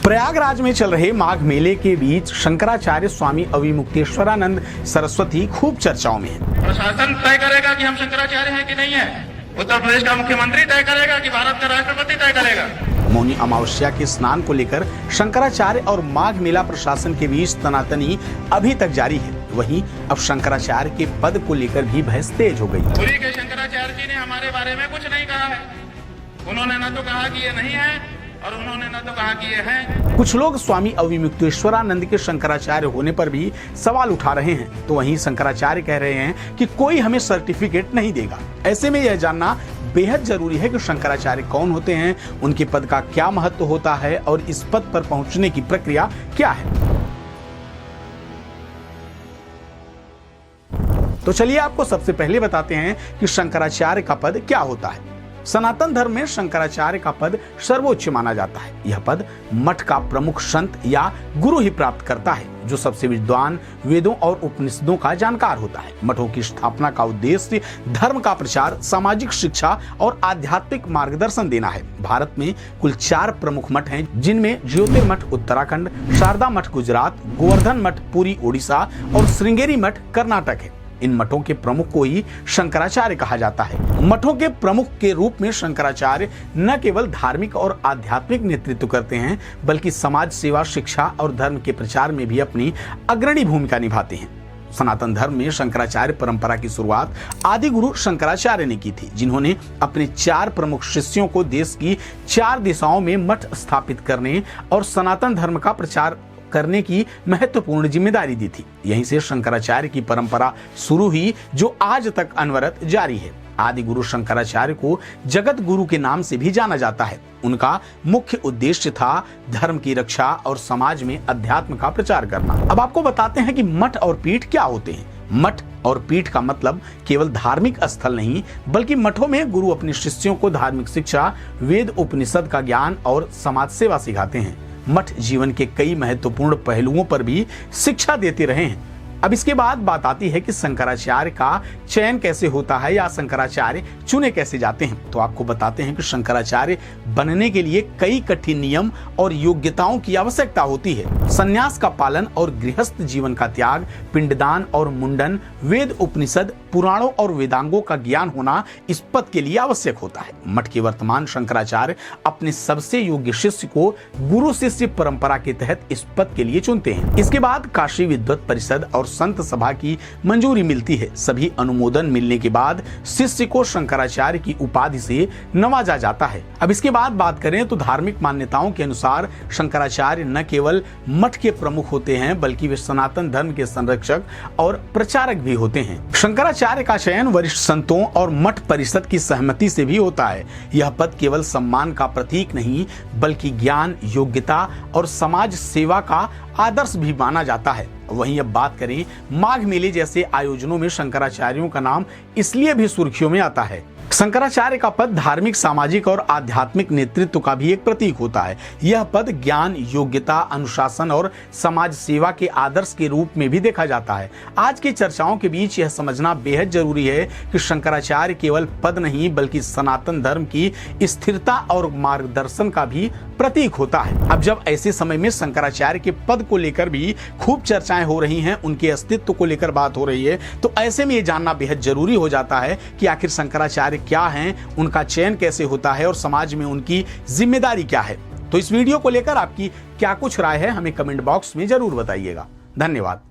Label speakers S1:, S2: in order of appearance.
S1: प्रयागराज में चल रहे माघ मेले के बीच शंकराचार्य स्वामी अविमुक्तेश्वरानंद सरस्वती खूब चर्चाओं में है।
S2: प्रशासन तय करेगा कि हम शंकराचार्य हैं कि नहीं है। उत्तर प्रदेश का मुख्यमंत्री तय करेगा कि भारत का राष्ट्रपति तय करेगा।
S1: मौनी अमावस्या के स्नान को लेकर शंकराचार्य और माघ मेला प्रशासन के बीच तनातनी अभी तक जारी है। वहीं अब शंकराचार्य के पद को लेकर भी बहस तेज हो गई।
S2: पुरी के शंकराचार्य जी ने हमारे बारे में कुछ नहीं कहा है। उन्होंने न तो कहा कि ये नहीं है और उन्होंने न तो कहा कि ये है।
S1: कुछ लोग स्वामी अविमुक्तेश्वरानंद के शंकराचार्य होने पर भी सवाल उठा रहे हैं, तो वहीं शंकराचार्य कह रहे हैं कि कोई हमें सर्टिफिकेट नहीं देगा। ऐसे में यह जानना बेहद जरूरी है कि शंकराचार्य कौन होते हैं, उनके पद का क्या महत्व होता है और इस पद पर पहुंचने की प्रक्रिया क्या है। तो चलिए आपको सबसे पहले बताते हैं कि शंकराचार्य का पद क्या होता है। सनातन धर्म में शंकराचार्य का पद सर्वोच्च माना जाता है। यह पद मठ का प्रमुख संत या गुरु ही प्राप्त करता है, जो सबसे विद्वान, वेदों और उपनिषदों का जानकार होता है। मठों की स्थापना का उद्देश्य धर्म का प्रचार, सामाजिक शिक्षा और आध्यात्मिक मार्गदर्शन देना है। भारत में कुल 4 प्रमुख मठ हैं, जिनमें ज्योतिर्मठ उत्तराखंड, शारदा मठ गुजरात, गोवर्धन मठ पुरी ओडिशा और श्रृंगेरी मठ कर्नाटक है। इन मठों के प्रमुख को ही शंकराचार्य कहा जाता है। मठों के प्रमुख के रूप में शंकराचार्य न केवल धार्मिक और आध्यात्मिक नेतृत्व करते हैं, बल्कि समाज सेवा, शिक्षा और धर्म के प्रचार में भी अपनी अग्रणी भूमिका निभाते हैं। सनातन धर्म में शंकराचार्य परंपरा की शुरुआत आदि गुरु शंकराचार्य ने की थी, जिन्होंने अपने 4 प्रमुख शिष्यों को देश की 4 दिशाओं में मठ स्थापित करने और सनातन धर्म का प्रचार करने की महत्वपूर्ण जिम्मेदारी दी थी। यहीं से शंकराचार्य की परंपरा शुरू हुई, जो आज तक अनवरत जारी है। आदि गुरु शंकराचार्य को जगत गुरु के नाम से भी जाना जाता है। उनका मुख्य उद्देश्य था धर्म की रक्षा और समाज में अध्यात्म का प्रचार करना। अब आपको बताते हैं कि मठ और पीठ क्या होते हैं। मठ और पीठ का मतलब केवल धार्मिक स्थल नहीं, बल्कि मठों में गुरु अपने शिष्यों को धार्मिक शिक्षा, वेद उपनिषद का ज्ञान और समाज सेवा सिखाते हैं। मठ जीवन के कई महत्वपूर्ण पहलुओं पर भी शिक्षा देते रहे हैं। अब इसके बाद बात आती है कि शंकराचार्य का चयन कैसे होता है या शंकराचार्य चुने कैसे जाते हैं। तो आपको बताते हैं कि शंकराचार्य बनने के लिए कई कठिन नियम और योग्यताओं की आवश्यकता होती है। संन्यास का पालन और गृहस्थ जीवन का त्याग, पिंडदान और मुंडन, वेद उपनिषद, पुराणों और वेदांगों का ज्ञान होना इस पद के लिए आवश्यक होता है। मठ के वर्तमान शंकराचार्य अपने सबसे योग्य शिष्य को गुरु शिष्य परंपरा के तहत इस पद के लिए चुनते हैं। इसके बाद काशी विद्वत परिषद और संत सभा की मंजूरी मिलती है। सभी अनुमोदन मिलने के बाद शिष्य को शंकराचार्य की उपाधि से नवाजा जाता है। अब इसके बाद बात करें तो धार्मिक मान्यताओं के अनुसार शंकराचार्य न केवल मठ के प्रमुख होते हैं, बल्कि वे सनातन धर्म के संरक्षक और प्रचारक भी होते हैं। शंकराचार्य का चयन वरिष्ठ संतों और मठ परिषद की सहमति से भी होता है। यह पद केवल सम्मान का प्रतीक नहीं, बल्कि ज्ञान, योग्यता और समाज सेवा का आदर्श भी माना जाता है। वहीं अब बात करें माघ मेले जैसे आयोजनों में शंकराचार्यों का नाम इसलिए भी सुर्खियों में आता है। शंकराचार्य का पद धार्मिक, सामाजिक और आध्यात्मिक नेतृत्व का भी एक प्रतीक होता है। यह पद ज्ञान, योग्यता, अनुशासन और समाज सेवा के आदर्श के रूप में भी देखा जाता है। आज की चर्चाओं के बीच यह समझना बेहद जरूरी है कि शंकराचार्य केवल पद नहीं, बल्कि सनातन धर्म की स्थिरता और मार्गदर्शन का भी प्रतीक होता है। अब जब ऐसे समय में शंकराचार्य के पद को लेकर भी खूब चर्चाएं हो रही हैं, उनके अस्तित्व को लेकर बात हो रही है, तो ऐसे में ये जानना बेहद जरूरी हो जाता है कि आखिर शंकराचार्य क्या हैं, उनका चयन कैसे होता है और समाज में उनकी जिम्मेदारी क्या है। तो इस वीडियो को लेकर आपकी क्या कुछ राय है, हमें कमेंट बॉक्स में जरूर बताइएगा। धन्यवाद।